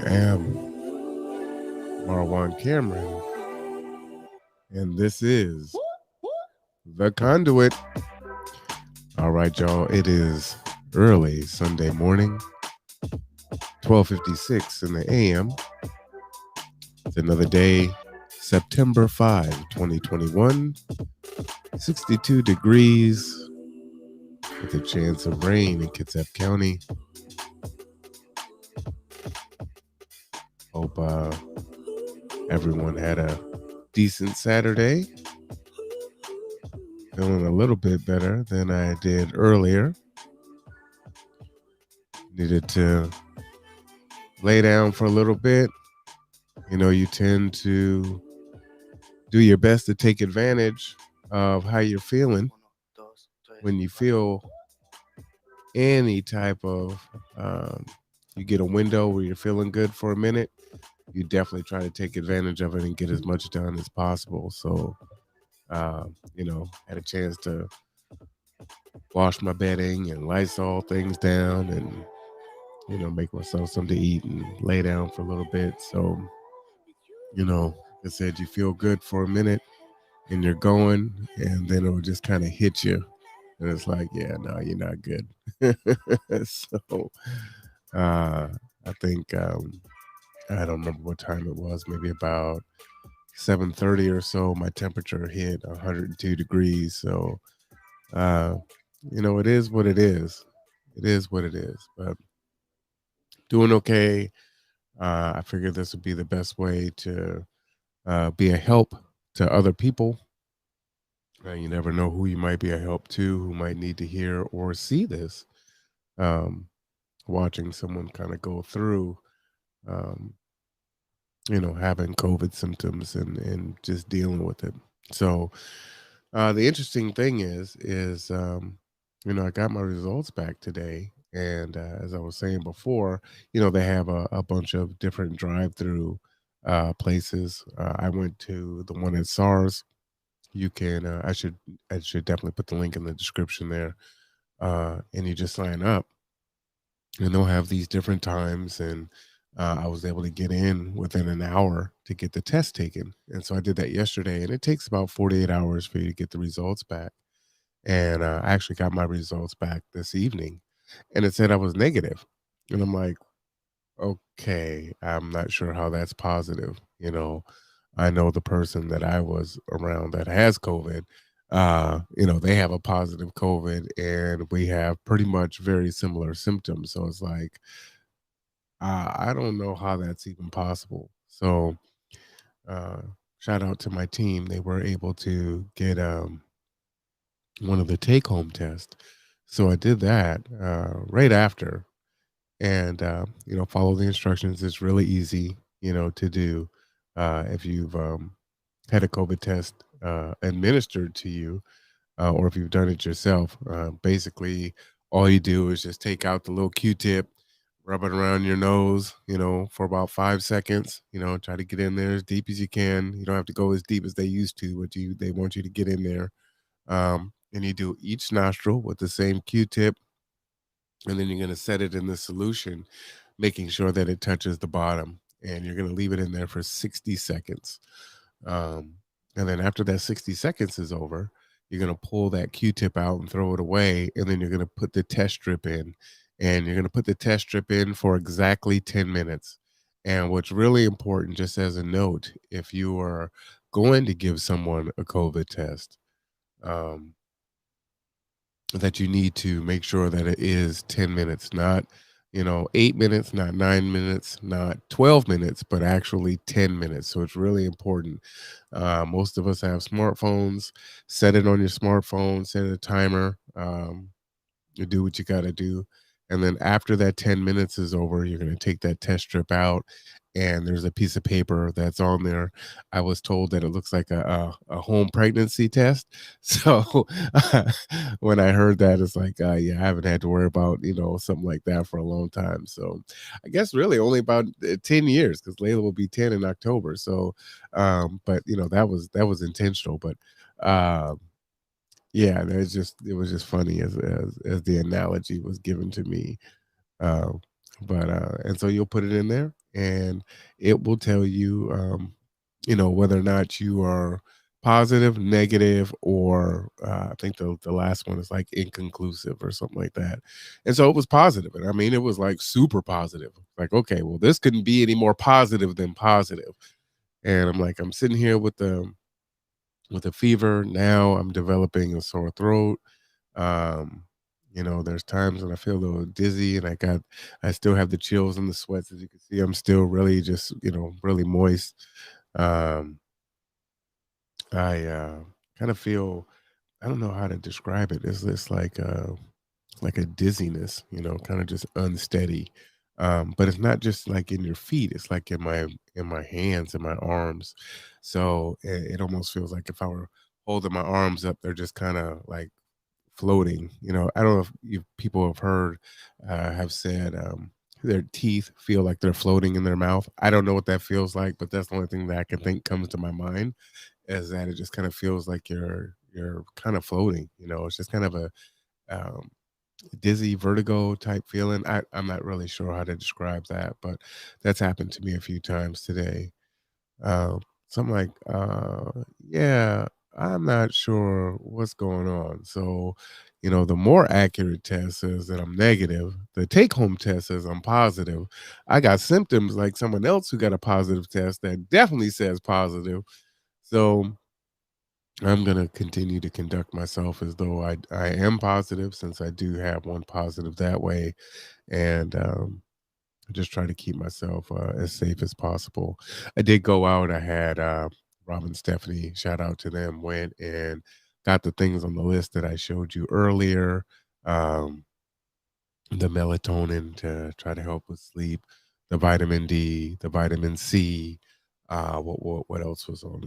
I am Marwan Cameron, and this is The Conduit. All right, y'all, it is early Sunday morning, 12:56 in the AM. It's another day, September 5, 2021, 62 degrees with a chance of rain in Kitsap County. Hope everyone had a decent Saturday. Feeling a little bit better than I did earlier. Needed to lay down for a little bit. You know, you tend to do your best to take advantage of how you're feeling when you feel any type of, you get a window where you're feeling good for a minute. You definitely try to take advantage of it and get as much done as possible. So, had a chance to wash my bedding and Lysol things down and, make myself something to eat and lay down for a little bit. So, like I said, you feel good for a minute and you're going, and then it will just kind of hit you. And it's like, yeah, no, you're not good. So I think, I don't remember what time it was, maybe about 7:30 or so, my temperature hit 102 degrees. So, uh, it is what it is. It is what it is. But doing okay. I figured this would be the best way to be a help to other people. You never know who you might be a help to, who might need to hear or see this. Um, Watching someone kind of go through, um, having COVID symptoms and just dealing with it. So the interesting thing is, I got my results back today. And as I was saying before, they have a bunch of different drive-through places. I went to the one at SARS. You can, I should definitely put the link in the description there. And you just sign up, and they'll have these different times. And I was able to get in within an hour to get the test taken. And so I did that yesterday, and it takes about 48 hours for you to get the results back. And I actually got my results back this evening, and it said I was negative. And I'm like, okay, I'm not sure how that's positive. I know the person that I was around that has COVID, they have a positive COVID, and we have pretty much very similar symptoms. So it's like, I don't know how that's even possible. So, uh, shout out to my team. They were able to get one of the take home tests. So I did that right after, and follow the instructions. It's really easy, to do if you've had a COVID test administered to you, or if you've done it yourself. Basically, all you do is just take out the little Q-tip, rub it around your nose, for about 5 seconds. Try to get in there as deep as you can. You don't have to go as deep as they used to, but they want you to get in there. And you do each nostril with the same Q-tip, and then you're going to set it in the solution, making sure that it touches the bottom, and you're going to leave it in there for 60 seconds. Um, and then after that 60 seconds is over, you're going to pull that Q-tip out and throw it away, and then you're going to put the test strip in, and you're going to put the test strip in for exactly 10 minutes. And what's really important, just as a note, if you are going to give someone a COVID test, um, that you need to make sure that it is 10 minutes, not, 8 minutes, not 9 minutes, not 12 minutes, but actually 10 minutes. So it's really important. Most of us have smartphones. Set it on your smartphone, set a timer. You do what you got to do. And then after that 10 minutes is over, you're going to take that test strip out, and there's a piece of paper that's on there. I was told that it looks like a home pregnancy test. So when I heard that, it's like, yeah, I haven't had to worry about, something like that for a long time. So I guess really only about 10 years, because Layla will be 10 in October. So, but that was intentional. But, yeah, it was just funny as the analogy was given to me. Uh, but and so you'll put it in there, and it will tell you, whether or not you are positive, negative, or I think the last one is like inconclusive or something like that. And so it was positive, and I mean it was like super positive. Like, okay, well, this couldn't be any more positive than positive. And I'm like, I'm sitting here with a fever. Now I'm developing a sore throat. Um, there's times when I feel a little dizzy and I still have the chills and the sweats. As you can see, I'm still really just, really moist. Um, I kind of feel, I don't know how to describe it. It's like a dizziness, kind of just unsteady. But it's not just like in your feet, it's like in my hands and my arms. So it almost feels like if I were holding my arms up, they're just kind of like floating. I don't know if people have heard, have said, their teeth feel like they're floating in their mouth. I don't know what that feels like, but that's the only thing that I can think comes to my mind, is that it just kind of feels like you're kind of floating. It's just kind of a um, dizzy vertigo type feeling. I'm not really sure how to describe that, but that's happened to me a few times today. So I'm like, yeah, I'm not sure what's going on. So, the more accurate test says that I'm negative. The take home test says I'm positive. I got symptoms like someone else who got a positive test that definitely says positive. So I'm going to continue to conduct myself as though I am positive, since I do have one positive that way. And, just try to keep myself as safe as possible. I did go out. I had Rob and Stephanie, shout out to them, went and got the things on the list that I showed you earlier. Um, the melatonin to try to help with sleep, the vitamin D, the vitamin C. What else was on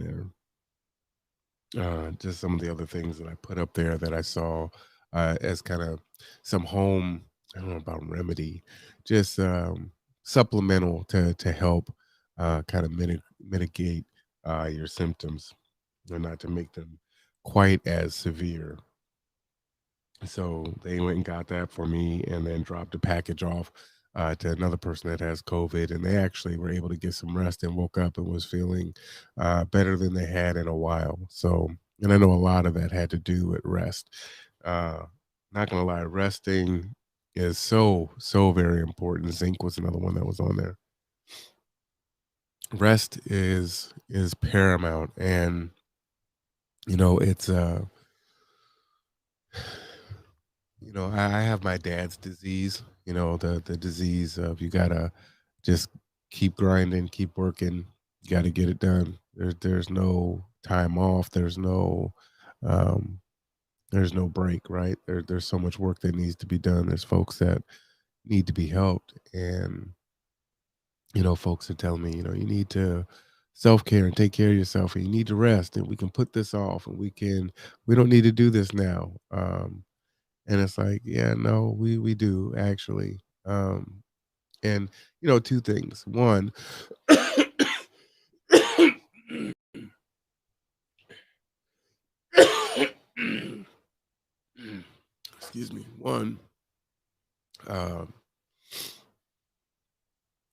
there? Just some of the other things that I put up there that I saw as kind of some home, I don't know about remedy, just supplemental to help kind of mitigate your symptoms and not to make them quite as severe. So they went and got that for me and then dropped a package off to another person that has COVID. And they actually were able to get some rest and woke up and was feeling better than they had in a while. So, and I know a lot of that had to do with rest. Uh, Not gonna lie, resting is so very important. Zinc was another one that was on there. Rest is paramount, and it's I have my dad's disease, the disease of you gotta just keep grinding, keep working, you gotta get it done. There's no time off, um there's no break, right? There's so much work that needs to be done. There's folks that need to be helped. And, folks are telling me, you need to self-care and take care of yourself, and you need to rest, and we can put this off, and we don't need to do this now. And it's like, yeah, no, we do actually. And two things. One, excuse me. One, um,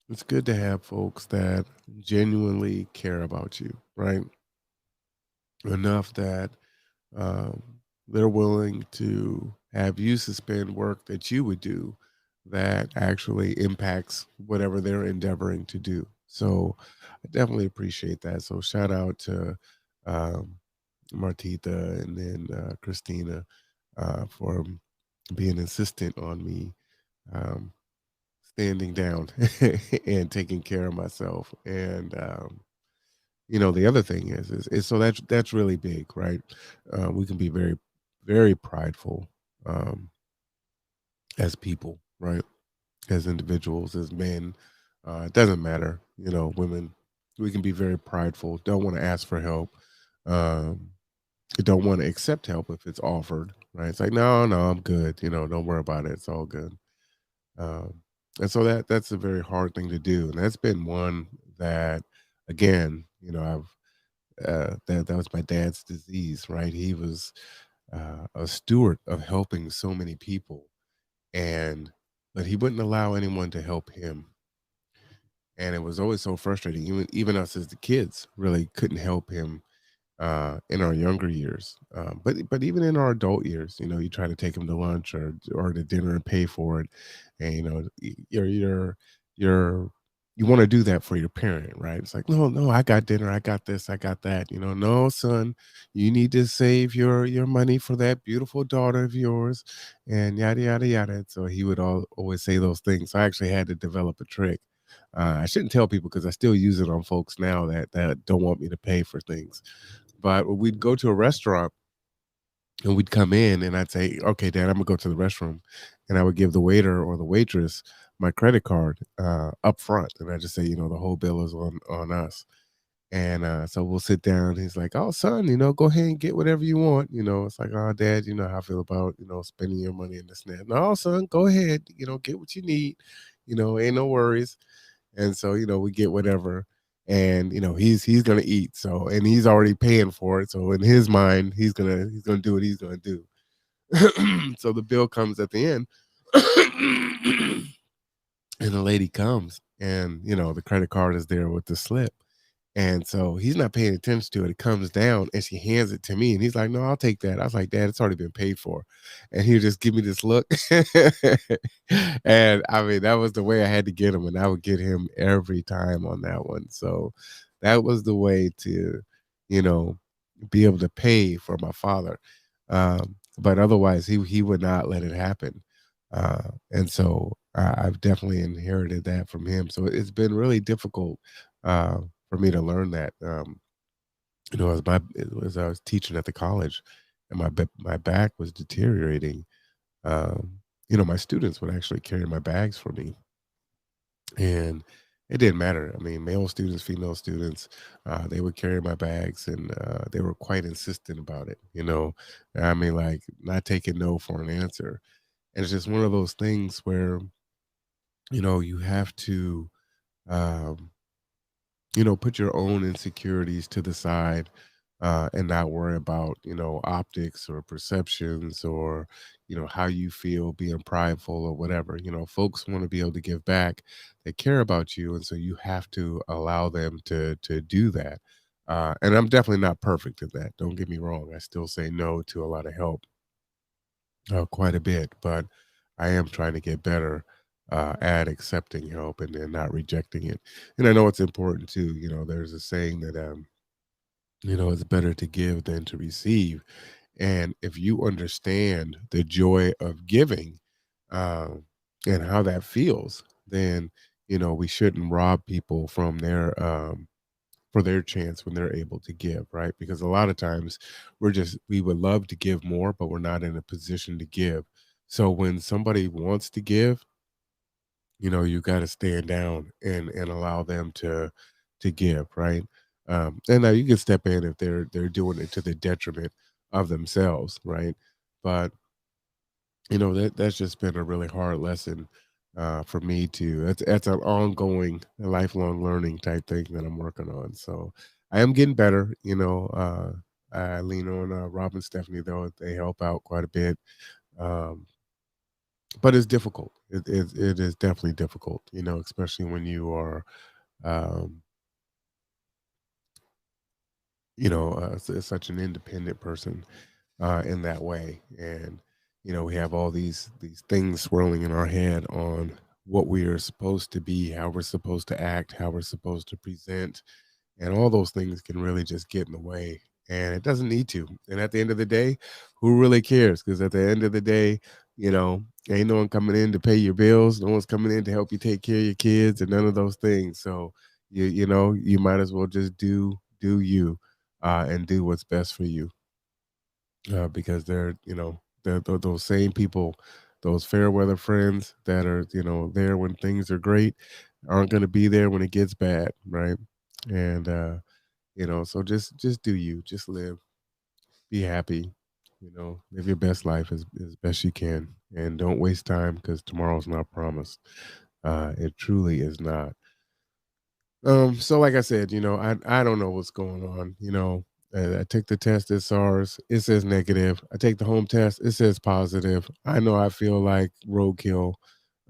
it's good to have folks that genuinely care about you, right? Enough that um, they're willing to have you suspend work that you would do that actually impacts whatever they're endeavoring to do. So I definitely appreciate that. So shout out to um, Martita and then Christina for being insistent on me um, standing down and taking care of myself. And the other thing is so that's really big, right? We can be very, very prideful um, as people, right? As individuals, as men. It doesn't matter, women. We can be very prideful. Don't want to ask for help. Um, don't want to accept help if it's offered, right? It's like, no, no, I'm good. Don't worry about it. It's all good. Um, and so that's a very hard thing to do, and that's been one that, again, that was my dad's disease, right? He was a steward of helping so many people, and but he wouldn't allow anyone to help him. And it was always so frustrating. Even us as the kids really couldn't help him in our younger years. But even in our adult years, you try to take him to lunch or to dinner and pay for it, and you're you want to do that for your parent, right? It's like, no, no, I got dinner, I got this, I got that. No, son, you need to save your money for that beautiful daughter of yours, and yada yada yada. And so he would always say those things. So I actually had to develop a trick. I shouldn't tell people because I still use it on folks now that don't want me to pay for things, but we'd go to a restaurant and we'd come in and I'd say, "Okay, Dad, I'm gonna go to the restroom," and I would give the waiter or the waitress my credit card up front, and I just say, the whole bill is on us. And so we'll sit down. He's like, "Oh, son, go ahead and get whatever you want." It's like, "Oh, Dad, you know how I feel about spending your money and this and that." "No, son, go ahead. Get what you need. Ain't no worries." And so, we get whatever, and he's gonna eat. So, and he's already paying for it. So in his mind, he's gonna do what he's gonna do. So the bill comes at the end, and the lady comes, and the credit card is there with the slip. And so he's not paying attention to it. It comes down and she hands it to me. And he's like, "No, I'll take that." I was like, "Dad, it's already been paid for." And he would just give me this look. And I mean, that was the way I had to get him. And I would get him every time on that one. So that was the way to, you know, be able to pay for my father. But otherwise, he would not let it happen. And so I've definitely inherited that from him. So it's been really difficult uh, for me to learn that. As I was teaching at the college, and my back was deteriorating. My students would actually carry my bags for me, and it didn't matter. I mean, male students, female students, they would carry my bags, and they were quite insistent about it. I mean, like not taking no for an answer. And it's just one of those things where you have to. Um, put your own insecurities to the side and not worry about, optics or perceptions or, how you feel being prideful or whatever. Folks want to be able to give back. They care about you. And so you have to allow them to do that. And I'm definitely not perfect at that. Don't get me wrong. I still say no to a lot of help, quite a bit, but I am trying to get better at accepting help and then not rejecting it. And I know it's important too. There's a saying that it's better to give than to receive. And if you understand the joy of giving um, and how that feels, then we shouldn't rob people from their for their chance when they're able to give, right? Because a lot of times we would love to give more, but we're not in a position to give. So when somebody wants to give, you got to stand down and allow them to give, right? And now you can step in if they're doing it to the detriment of themselves, right? But that's just been a really hard lesson for me too. That's an ongoing, lifelong learning type thing that I'm working on. So I am getting better. I lean on Rob and Stephanie though; they help out quite a bit. Um, but it's difficult. It is definitely difficult. Especially when you are, um, such an independent person in that way. And we have all these things swirling in our head on what we are supposed to be, how we're supposed to act, how we're supposed to present, and all those things can really just get in the way. And it doesn't need to. And at the end of the day, who really cares? Because at the end of the day, ain't no one coming in to pay your bills. No one's coming in to help you take care of your kids and none of those things. So you might as well just do you and do what's best for you because those same people, those fair weather friends that are there when things are great, aren't going to be there when it gets bad, right? And so just do you, just live, be happy, live your best life as best you can, and don't waste time because tomorrow's not promised. It truly is not. So like I said, I don't know what's going on. I took the test at SARS, it says negative. I take the home test, it says positive. I know I feel like roadkill.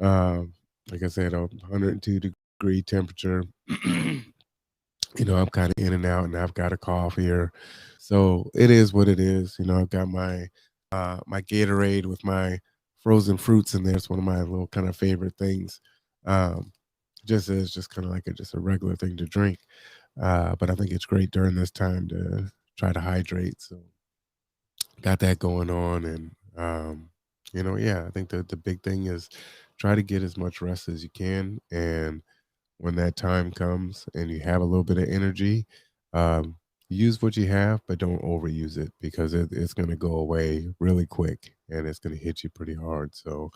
Um, like I said, 102 degrees degree temperature. I'm kind of in and out, and I've got a cough here. So it is what it is. I've got my Gatorade with my frozen fruits in there. It's one of my little kind of favorite things. Um, just kind of like just a regular thing to drink. But I think it's great during this time to try to hydrate. So got that going on, and yeah, I think the big thing is try to get as much rest as you can, and when that time comes and you have a little bit of energy, um, use what you have, but don't overuse it because it's going to go away really quick and it's going to hit you pretty hard. So,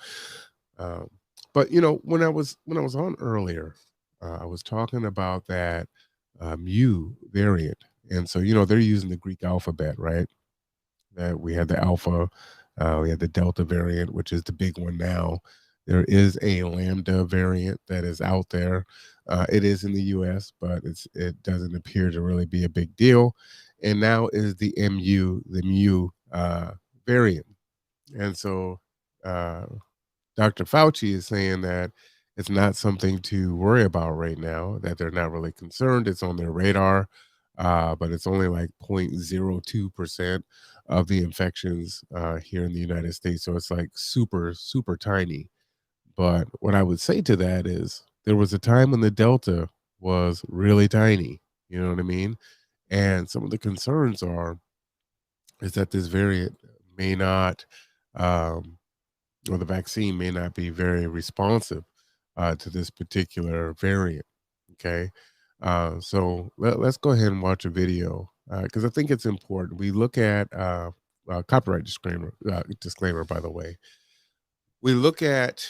um, but when I was on earlier, I was talking about that mu variant, and so they're using the Greek alphabet, right? That we had the alpha, we had the delta variant, which is the big one now. There is a lambda variant that is out there. It is in the U.S., but it doesn't appear to really be a big deal. And now is the mu variant, and so uh, Dr. Fauci is saying that it's not something to worry about right now, that they're not really concerned. It's on their radar, but it's only like 0.02% of the infections here in the United States. So it's like super, super tiny. But what I would say to that is there was a time when the Delta was really tiny. You know what I mean? And some of the concerns is that this variant may not um, or the vaccine may not be very responsive to this particular variant. Okay. So let's go ahead and watch a video because I think it's important. We look at copyright disclaimer, by the way. We look at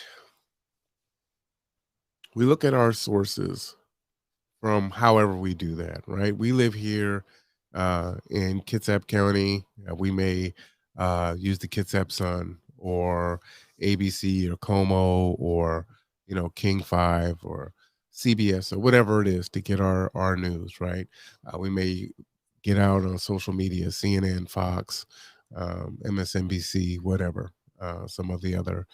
our sources from however we do that, right? We live here in Kitsap County. We may use the Kitsap Sun or ABC or Como or King 5 or CBS or whatever it is to get our news, right? We may get out on social media, CNN, Fox, MSNBC, whatever, some of the other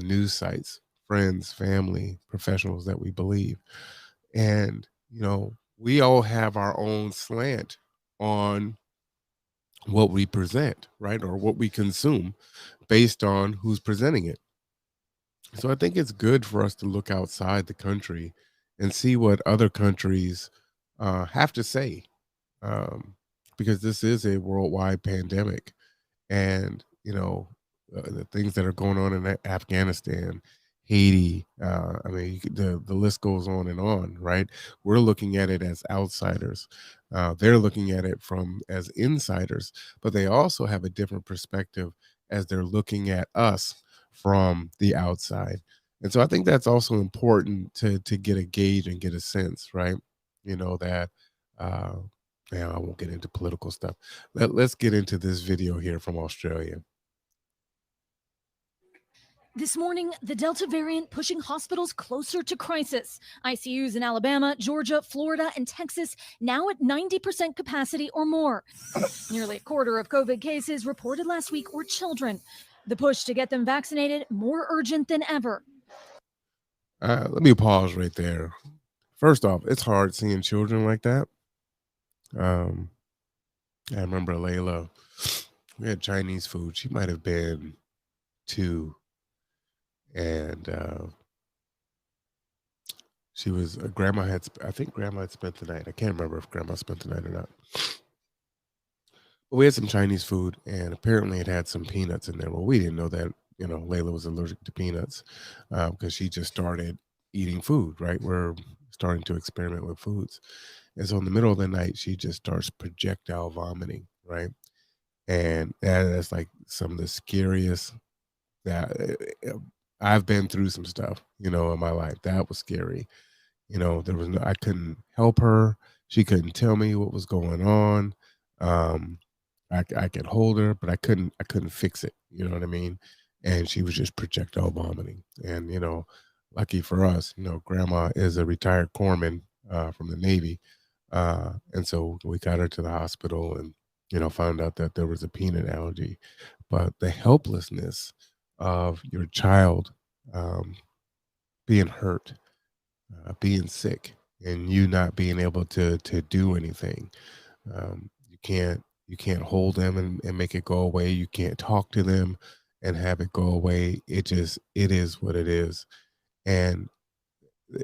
news sites, friends, family, professionals that we believe. And, we all have our own slant on what we present, right? Or what we consume based on who's presenting it. So I think it's good for us to look outside the country and see what other countries have to say, because this is a worldwide pandemic. And the things that are going on in Afghanistan, Haiti, I mean, the list goes on and on, right? We're looking at it as outsiders. They're looking at it from as insiders, but they also have a different perspective as they're looking at us from the outside. And so I think that's also important to get a gauge and get a sense, right? That uh, now I won't get into political stuff. Let's get into this video here from Australia. This morning, the Delta variant pushing hospitals closer to crisis. ICUs in Alabama, Georgia, Florida, and Texas now at 90% capacity or more. Nearly a quarter of COVID cases reported last week were children. The push to get them vaccinated more urgent than ever. Let me pause right there. First off, it's hard seeing children like that. I remember Layla. We had Chinese food. She might have been 2, and she was grandma had. I think grandma had spent the night. I can't remember if grandma spent the night or not. But we had some Chinese food, and apparently it had some peanuts in there. Well, we didn't know that. Layla was allergic to peanuts because she just started eating food. Right, we're starting to experiment with foods, and so in the middle of the night, she just starts projectile vomiting. Right, and that's like some of the scariest that I've been through some stuff, in my life. That was scary. There was I couldn't help her. She couldn't tell me what was going on. Um, I could hold her, but I couldn't fix it. You know what I mean? And she was just projectile vomiting. And lucky for us, grandma is a retired corpsman from the Navy, and so we got her to the hospital and found out that there was a peanut allergy. But the helplessness of your child being hurt, being sick and you not being able to do anything. You can't hold them and make it go away. You can't talk to them and have it go away. It is what it is. And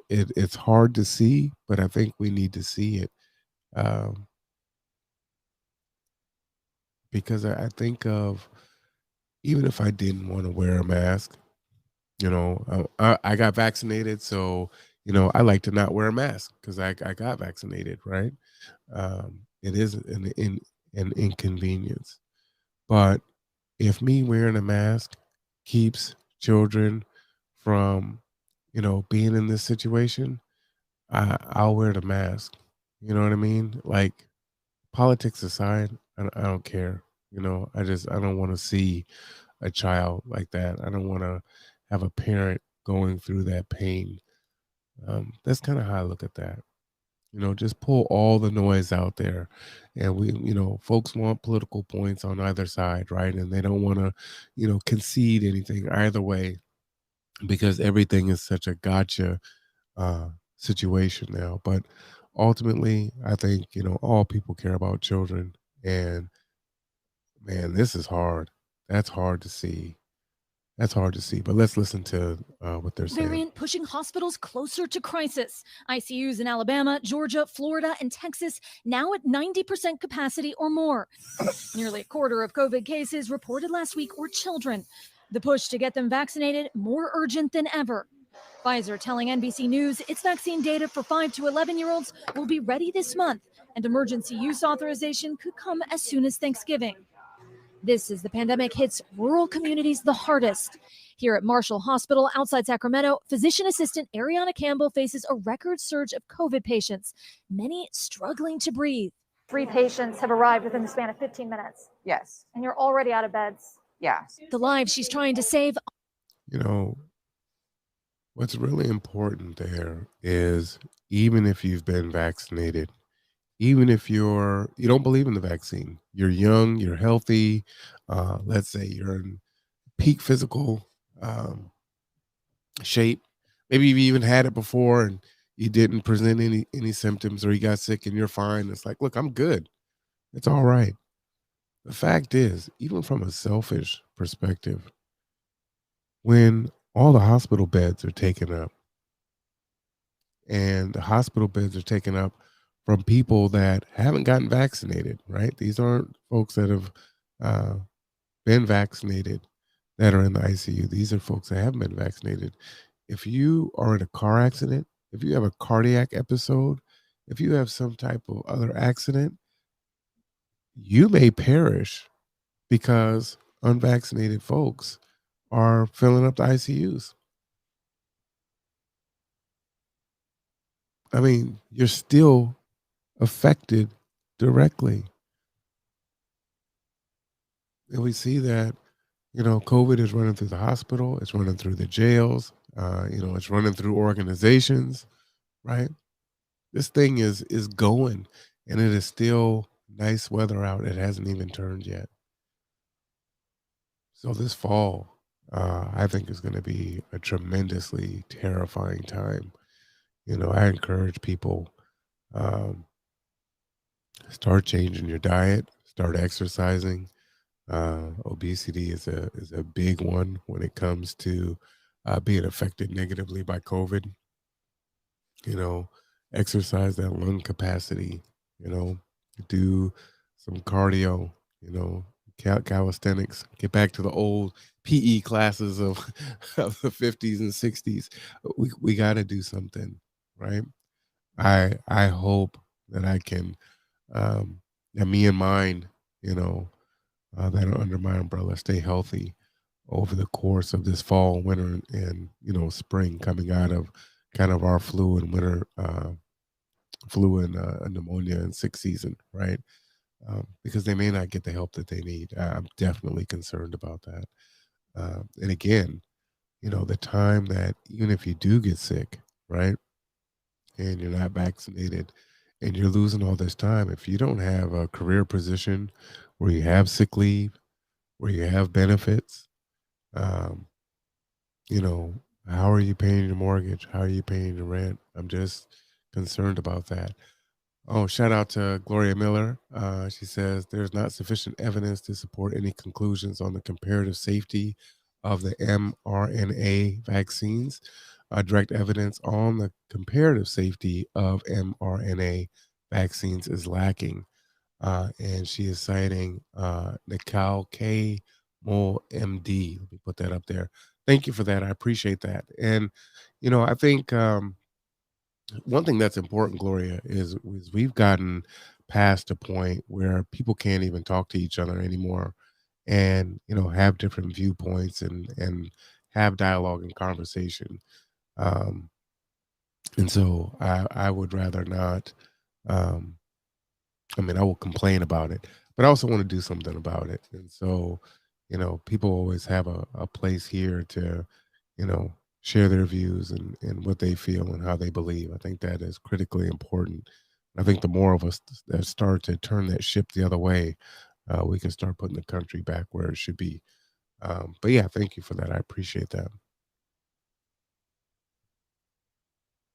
it's hard to see, but I think we need to see it. Um, because I think of, even if I didn't want to wear a mask, I got vaccinated, so I like to not wear a mask because I got vaccinated, right? It is an inconvenience, but if me wearing a mask keeps children from being in this situation, I'll wear the mask. You know what I mean? Like, politics aside, I don't care. I don't want to see a child like that. I don't want to have a parent going through that pain. That's kind of how I look at that. Just pull all the noise out there. And folks want political points on either side, right? And they don't want to, concede anything either way, because everything is such a gotcha uh, situation now. But ultimately, I think, all people care about children. And man, this is hard. That's hard to see. That's hard to see. But let's listen to what they're saying. Variant pushing hospitals closer to crisis. ICUs in Alabama, Georgia, Florida, and Texas now at 90% capacity or more. Nearly a quarter of COVID cases reported last week were children. The push to get them vaccinated more urgent than ever. Pfizer telling NBC News its vaccine data for 5 to 11-year-olds will be ready this month, and emergency use authorization could come as soon as Thanksgiving. This as the pandemic hits rural communities the hardest. Here at Marshall Hospital outside Sacramento, physician assistant Ariana Campbell faces a record surge of COVID patients, many struggling to breathe. 3 patients have arrived within the span of 15 minutes. Yes. And you're already out of beds. Yeah. The lives she's trying to save. What's really important there is, even if you've been vaccinated, even if you don't believe in the vaccine, you're young, you're healthy, let's say you're in peak physical shape, maybe you've even had it before and you didn't present any symptoms, or you got sick and you're fine. It's like, look, I'm good. It's all right. The fact is, even from a selfish perspective, when all the hospital beds are taken up, and the hospital beds are taken up from people that haven't gotten vaccinated, right? These aren't folks that have uh, been vaccinated that are in the ICU. These are folks that haven't been vaccinated. If you are in a car accident, if you have a cardiac episode, if you have some type of other accident, you may perish because unvaccinated folks are filling up the ICUs. I mean, you're still affected directly. And we see that, COVID is running through the hospital, it's running through the jails, it's running through organizations, right? This thing is going, and it is still nice weather out. It hasn't even turned yet. So this fall, I think is going to be a tremendously terrifying time. I encourage people, um, start changing your diet, start exercising. Obesity is a big one when it comes to being affected negatively by COVID. You know, exercise that lung capacity. You know, do some cardio. Calisthenics. Get back to the old PE classes of of the 50s and 60s. We got to do something, right? I hope that I can, that me and mine, you know, that are under my umbrella, stay healthy over the course of this fall, winter, and spring, coming out of kind of our flu and pneumonia and sick season, right? Because they may not get the help that they need. I'm definitely concerned about that. And again, the time that even if you do get sick, right, and you're not vaccinated, and you're losing all this time, if you don't have a career position where you have sick leave, where you have benefits, um, you know, How are you paying your mortgage? How are you paying your rent? I'm just concerned about that. Oh, shout out to Gloria Miller. She says there's not sufficient evidence to support any conclusions on the comparative safety of the mRNA vaccines. Direct evidence on the comparative safety of mRNA vaccines is lacking. And she is citing Nikal K. Mole MD. Let me put that up there. Thank you for that. I appreciate that. And, I think one thing that's important, Gloria, is we've gotten past a point where people can't even talk to each other anymore, and have different viewpoints and have dialogue and conversation. Um, and so I would rather not. Um, I mean, I will complain about it, but I also want to do something about it. And so, people always have a place here to, share their views and what they feel and how they believe. I think that is critically important. I think the more of us that start to turn that ship the other way, we can start putting the country back where it should be. But yeah, thank you for that. I appreciate that.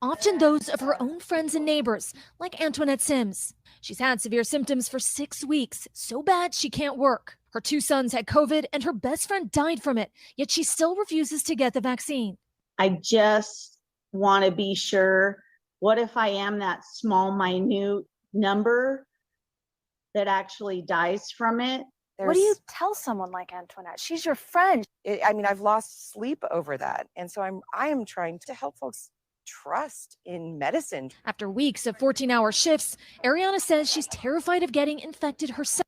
Often those of her own friends and neighbors, like Antoinette Sims. She's had severe symptoms for 6 weeks, so bad she can't work. Her two sons had COVID and her best friend died from it, yet she still refuses to get the vaccine. I just want to be sure, what if I am that small, minute number that actually dies from it? What do you tell someone like Antoinette? She's your friend. I mean, I've lost sleep over that. And so I am trying to help folks trust in medicine. After weeks of 14-hour shifts, Ariana says she's terrified of getting infected herself.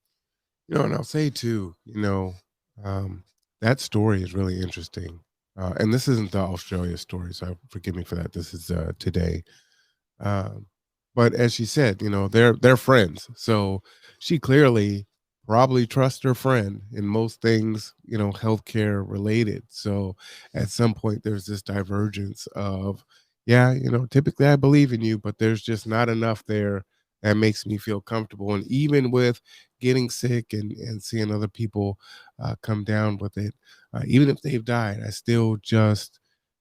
And I'll say too, um, that story is really interesting. And this isn't the Australia story, so forgive me for that. This is today. Um, but as she said, they're friends. So she clearly probably trusts her friend in most things, healthcare related. So at some point there's this divergence of, yeah, typically I believe in you, but there's just not enough there that makes me feel comfortable. And even with getting sick and seeing other people come down with it, even if they've died, I still just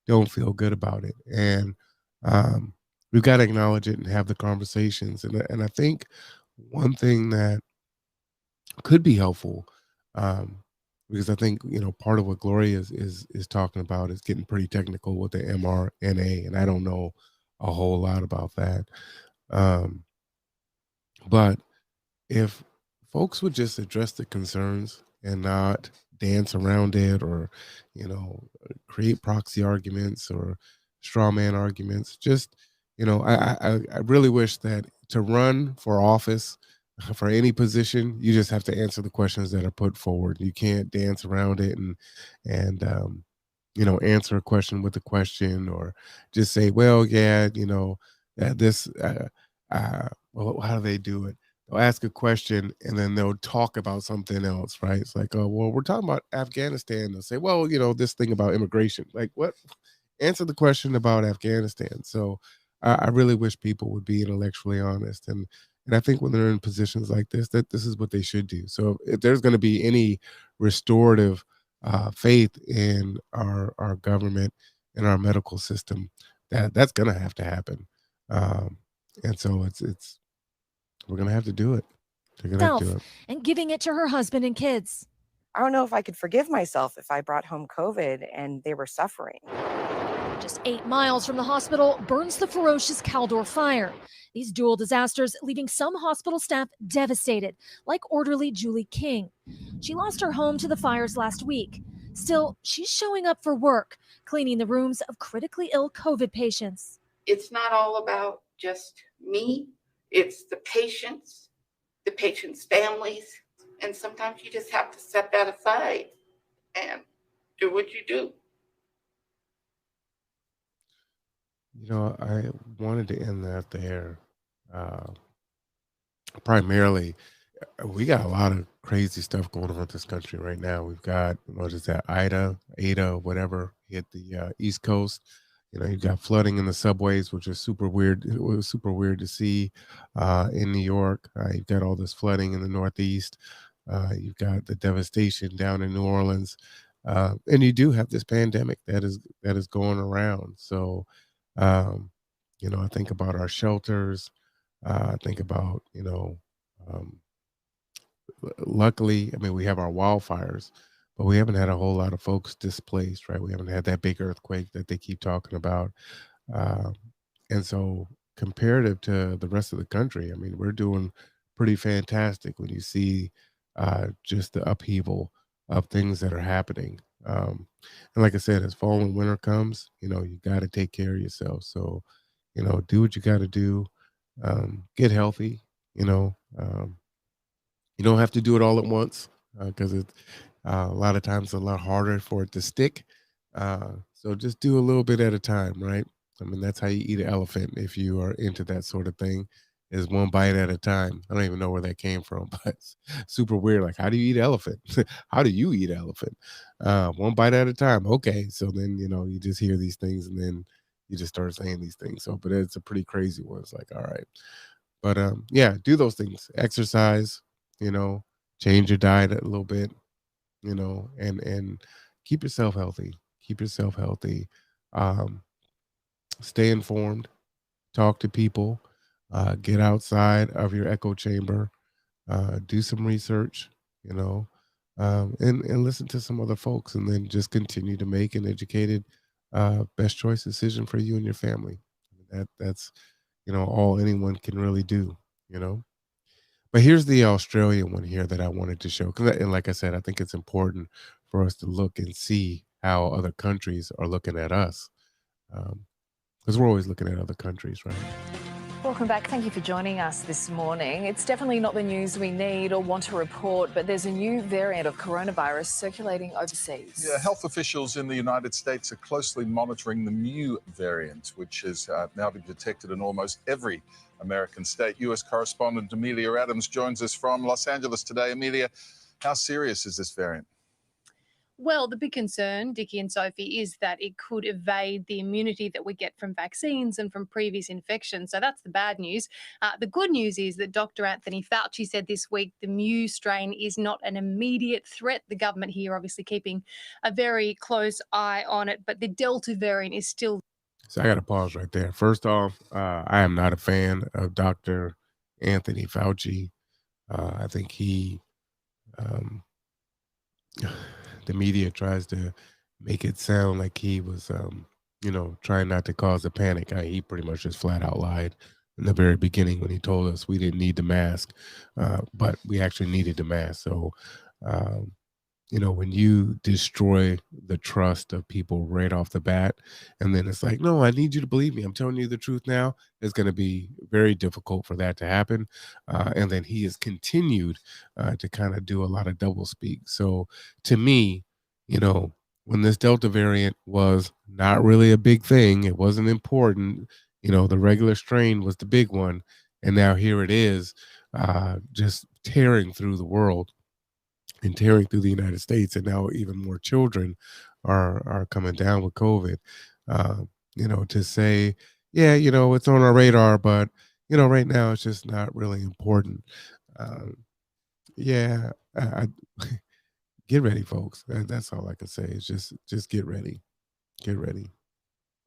don't feel good about it. And um, we've got to acknowledge it and have the conversations. And I think one thing that could be helpful, um, because I think part of what Gloria is talking about is getting pretty technical with the mRNA, and I don't know a whole lot about that. Um, but if folks would just address the concerns and not dance around it, or create proxy arguments or straw man arguments, just I really wish that to run for office, for any position, you just have to answer the questions that are put forward. You can't dance around it and answer a question with a question, or just say, well, yeah, this well, how do they do it? They'll ask a question and then they'll talk about something else, right? It's like, oh, well, we're talking about Afghanistan. They'll say, well, this thing about immigration. Like, what? Answer the question about Afghanistan. So I really wish people would be intellectually honest, and I think when they're in positions like this, that this is what they should do. So if there's going to be any restorative faith in our government and our medical system, that's going to have to happen. Um, and so it's we're going to have to do it. They're going to have to do it. And giving it to her husband and kids. I don't know if I could forgive myself if I brought home COVID and they were suffering. Just 8 miles from the hospital burns the ferocious Caldor fire. These dual disasters leaving some hospital staff devastated, like orderly Julie King. She lost her home to the fires last week. Still, she's showing up for work, cleaning the rooms of critically ill COVID patients. It's not all about just me. It's the patients' families. And sometimes you just have to set that aside and do what you do. I wanted to end that there. Primarily, we got a lot of crazy stuff going on in this country right now. We've got, what is that, Ada, whatever, hit the East Coast. You've got flooding in the subways, which is super weird. It was super weird to see in New York. You've got all this flooding in the Northeast. You've got the devastation down in New Orleans. And you do have this pandemic that is going around. So, um, I think about our shelters. I think about, um, luckily, I mean, we have our wildfires, but we haven't had a whole lot of folks displaced, right? We haven't had that big earthquake that they keep talking about. Um, and so, comparative to the rest of the country, I mean, we're doing pretty fantastic when you see just the upheaval of things that are happening. And like I said, as fall and winter comes, you got to take care of yourself. So, do what you got to do. Get healthy. You know, um, you don't have to do it all at once because a lot of times a lot harder for it to stick. So just do a little bit at a time, right? I mean, that's how you eat an elephant if you are into that sort of thing, is one bite at a time. I don't even know where that came from, but it's super weird. Like, how do you eat elephant? How do you eat elephant? One bite at a time. Okay. So then, you just hear these things and then you just start saying these things. So, but it's a pretty crazy one. It's like, all right. But yeah, do those things. Exercise, you know, change your diet a little bit, and keep yourself healthy. Keep yourself healthy. Um, Stay informed, talk to people, get outside of your echo chamber, do some research, you know, and listen to some other folks, and then just continue to make an educated, best choice decision for you and your family. That's all anyone can really do. You know. But here's the Australian one here that I wanted to show. And like I said, I think it's important for us to look and see how other countries are looking at us. Because we're always looking at other countries, right? Welcome back. Thank you for joining us this morning. It's definitely not the news we need or want to report, but there's a new variant of coronavirus circulating overseas. Yeah, health officials in the United States are closely monitoring the mu variant, which has now been detected in almost every American state. U.S. correspondent Amelia Adams joins us from Los Angeles today. Amelia, how serious is this variant? Well, the big concern, Dickie and Sophie, is that it could evade the immunity that we get from vaccines and from previous infections. So that's the bad news. The good news is that Dr. Anthony Fauci said this week the mu strain is not an immediate threat. The government here obviously keeping a very close eye on it, but the Delta variant is still. So I got to pause right there. First off, I am not a fan of Dr. Anthony Fauci. I think um, the media tries to make it sound like he was, trying not to cause a panic. He pretty much just flat out lied in the very beginning when he told us we didn't need the mask, but we actually needed the mask. So, um, when you destroy the trust of people right off the bat, and then it's like, no, I need you to believe me. I'm telling you the truth now. It's going to be very difficult for that to happen. And then he has continued to kind of do a lot of double speak. So to me, when this Delta variant was not really a big thing, it wasn't important. The regular strain was the big one. And now here it is, just tearing through the world and tearing through the United States, and now even more children are coming down with COVID. To say, yeah, it's on our radar, but right now it's just not really important. Um, yeah, get ready, folks. That's all I can say. Is just get ready, get ready.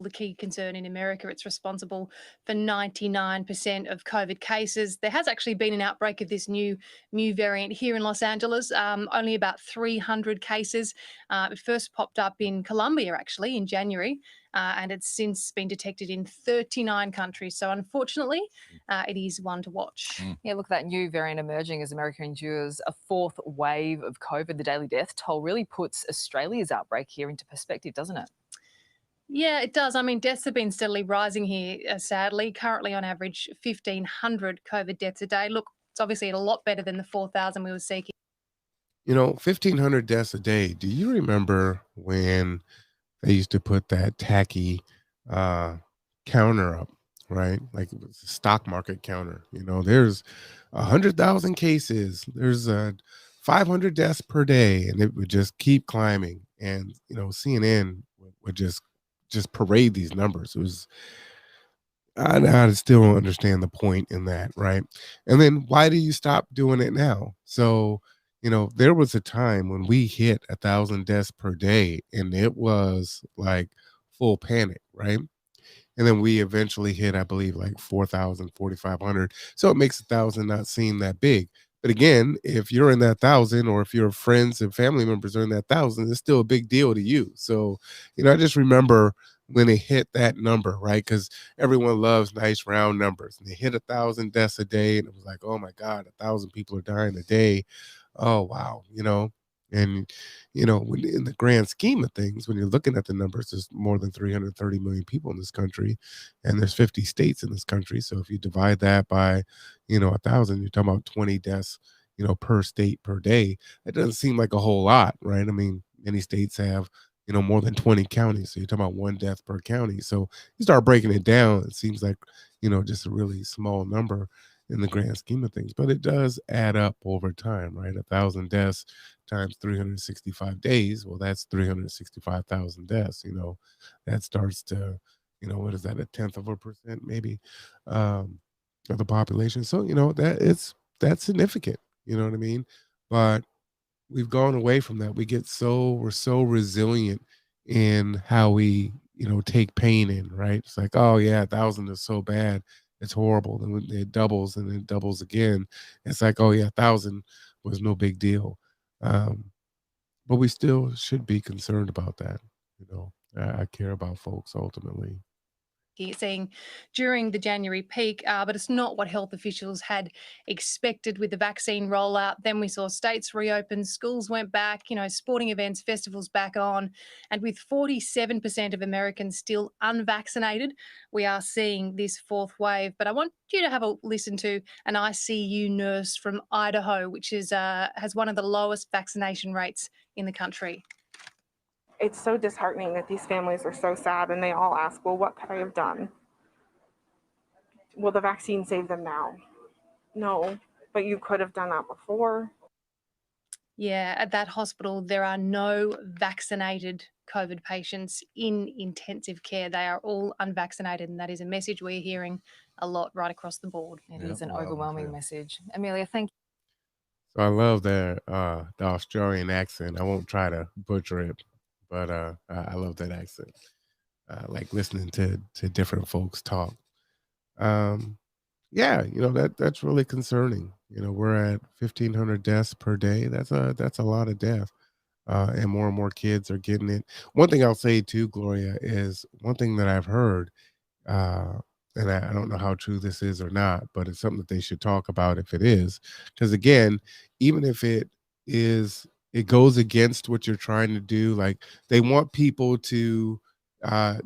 The key concern in America. It's responsible for 99% of COVID cases. There has actually been an outbreak of this new mu variant here in Los Angeles, only about 300 cases. It first popped up in Colombia, actually, in January, and it's since been detected in 39 countries. So unfortunately, it is one to watch. Yeah, look, that new variant emerging as America endures a fourth wave of COVID. The daily death toll really puts Australia's outbreak here into perspective, doesn't it? Yeah, it does. I mean, deaths have been steadily rising here, sadly, currently on average 1,500 COVID deaths a day. Look, it's obviously a lot better than the 4,000 we were seeking. 1,500 deaths a day. Do you remember when they used to put that tacky counter up, right? Like it was a stock market counter. There's 100,000 cases. There's 500 deaths per day, and it would just keep climbing. And CNN would just parade these numbers. It was I still don't understand the point in that, right? And then why do you stop doing it now? So there was a time when we hit 1,000 deaths per day, and it was like full panic, right? And then we eventually hit, I believe, like 4,000, 4,500. So it makes 1,000 not seem that big. But again, if you're in that thousand, or if your friends and family members are in that thousand, it's still a big deal to you. So, I just remember when it hit that number, right? Because everyone loves nice round numbers. And they hit 1,000 deaths a day, and it was like, oh my God, 1,000 people are dying a day. Oh wow, and when in the grand scheme of things, when you're looking at the numbers, there's more than 330 million people in this country, and there's 50 states in this country. So if you divide that by 1,000, you're talking about 20 deaths per state per day. That doesn't seem like a whole lot, right? I mean, many states have more than 20 counties, so you're talking about one death per county. So you start breaking it down, it seems like just a really small number in the grand scheme of things, but it does add up over time, right? 1,000 deaths times 365 days. Well, that's 365,000 deaths. That starts to, what is that? A tenth of a percent, maybe, of the population. So that's significant. You know what I mean? But we've gone away from that. We're so resilient in how we, take pain in, right? It's like, oh yeah, 1,000 is so bad. It's horrible. Then when it doubles and it doubles again. It's like, oh yeah, 1,000 was no big deal. Um, but we still should be concerned about that. I care about folks ultimately. Seeing during the January peak, but it's not what health officials had expected with the vaccine rollout. Then we saw states reopen, schools went back, sporting events, festivals back on. And with 47% of Americans still unvaccinated, we are seeing this fourth wave. But I want you to have a listen to an ICU nurse from Idaho, which has one of the lowest vaccination rates in the country. It's so disheartening that these families are so sad, and they all ask, well, what could I have done? Will the vaccine save them now? No, but you could have done that before. Yeah, at that hospital, there are no vaccinated COVID patients in intensive care. They are all unvaccinated, and that is a message we're hearing a lot right across the board. It Yep, is an loud and overwhelming clear. message. Amelia, thank So I love the Australian accent. I won't try to butcher it, but I love that accent. Like listening to different folks talk. Um, yeah, that's really concerning. We're at 1,500 deaths per day. That's a lot of death. And more kids are getting it. One thing I'll say too, Gloria, is one thing that I've heard, uh, and I don't know how true this is or not, but it's something that they should talk about if it is. Because again, even if it goes against what you're trying to do. Like they want people to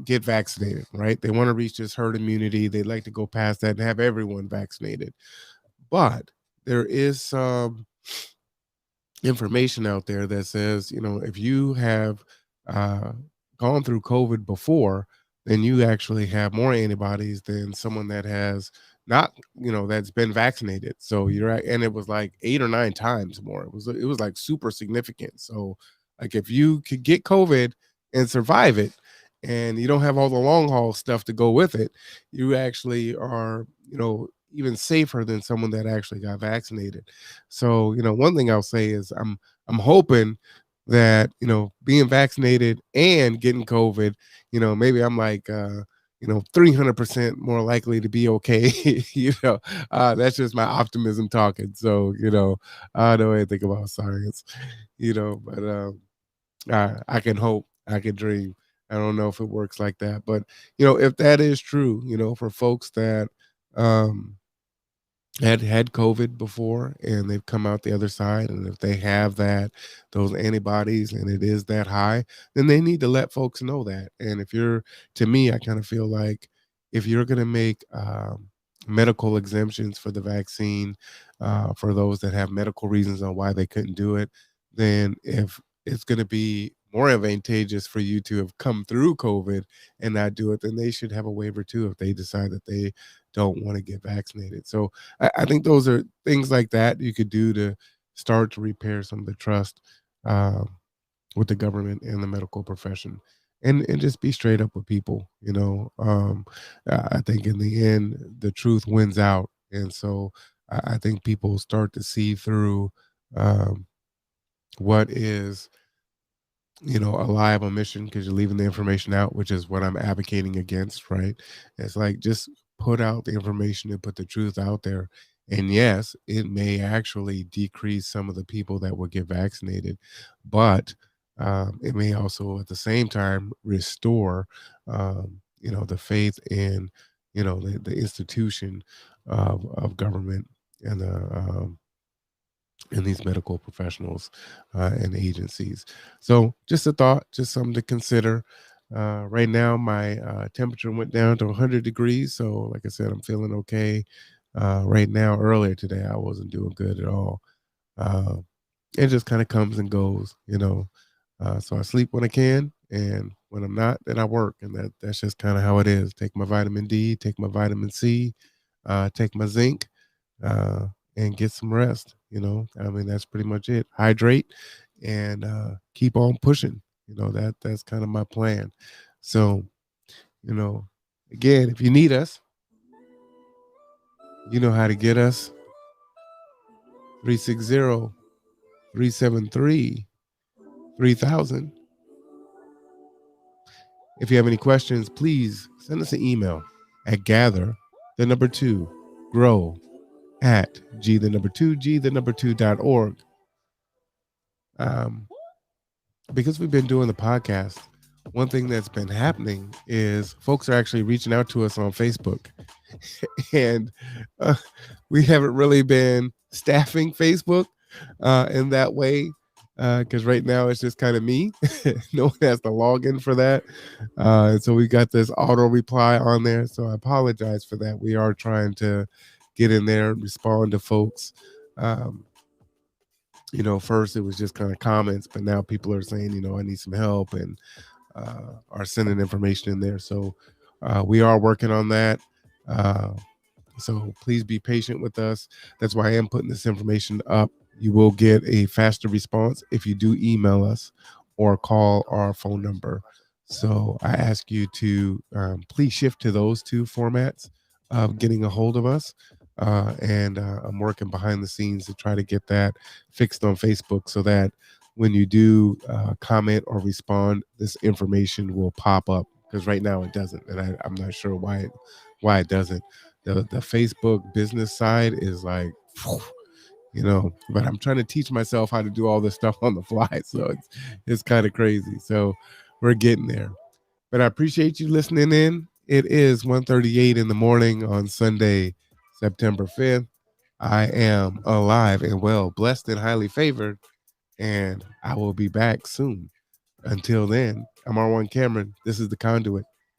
get vaccinated, right? They want to reach this herd immunity. They'd like to go past that and have everyone vaccinated. But there is some information out there that says, if you have uh, gone through COVID before, then you actually have more antibodies than someone that has not, that's been vaccinated. So and it was like 8 or 9 times more. It was like super significant. So, like, if you could get COVID and survive it, and you don't have all the long haul stuff to go with it, you actually are, even safer than someone that actually got vaccinated. So, one thing I'll say is I'm hoping that, being vaccinated and getting COVID, maybe I'm like 300% more likely to be okay. That's just my optimism talking. So, I don't know anything about science, but I can hope, I can dream. I don't know if it works like that, but if that is true, for folks that um had COVID before and they've come out the other side, and if they have those antibodies and it is that high, then they need to let folks know that. And if you're to me, I kind of feel like if you're going to make medical exemptions for the vaccine, for those that have medical reasons on why they couldn't do it, then if it's going to be more advantageous for you to have come through COVID and not do it, then they should have a waiver too if they decide that they don't want to get vaccinated. So I think those are things like that you could do to start to repair some of the trust um, with the government and the medical profession, and just be straight up with people. I think in the end the truth wins out, and so I think people start to see through. Um, what is, a lie of omission because you're leaving the information out, which is what I'm advocating against, right? It's like just put out the information and put the truth out there. And yes, it may actually decrease some of the people that will get vaccinated, but it may also at the same time restore, the faith in, the institution of government and these medical professionals and agencies. So just a thought, just something to consider. Right now, my temperature went down to 100 degrees. So like I said, I'm feeling okay. Right now, earlier today, I wasn't doing good at all. Uh, it just kind of comes and goes. So I sleep when I can, and when I'm not, then I work, and that's just kind of how it is. Take my vitamin D, take my vitamin C, take my zinc, uh, and get some rest. I mean, that's pretty much it. Hydrate and keep on pushing. That's kind of my plan. So, you know, again, if you need us, you know how to get us. 360-373-3000. If you have any questions, please send us an email at grow at g2g2.org. Because we've been doing the podcast, one thing that's been happening is folks are actually reaching out to us on Facebook. And we haven't really been staffing Facebook in that way, because right now it's just kind of me. No one has to log in for that. And so we got this auto reply on there. So I apologize for that. We are trying to get in there and respond to folks. First it was just kind of comments, but now people are saying, I need some help, and are sending information in there. So we are working on that. So please be patient with us. That's why I am putting this information up. You will get a faster response if you do email us or call our phone number. So I ask you to please shift to those two formats of getting a hold of us. And I'm working behind the scenes to try to get that fixed on Facebook so that when you do comment or respond, this information will pop up, because right now it doesn't. And I'm not sure why it doesn't. The Facebook business side is like, but I'm trying to teach myself how to do all this stuff on the fly. So it's kind of crazy. So we're getting there. But I appreciate you listening in. It is 1:38 in the morning on Sunday, September 5th. I am alive and well, blessed and highly favored, and I will be back soon. Until then, I'm R1 Cameron. This is The Conduit.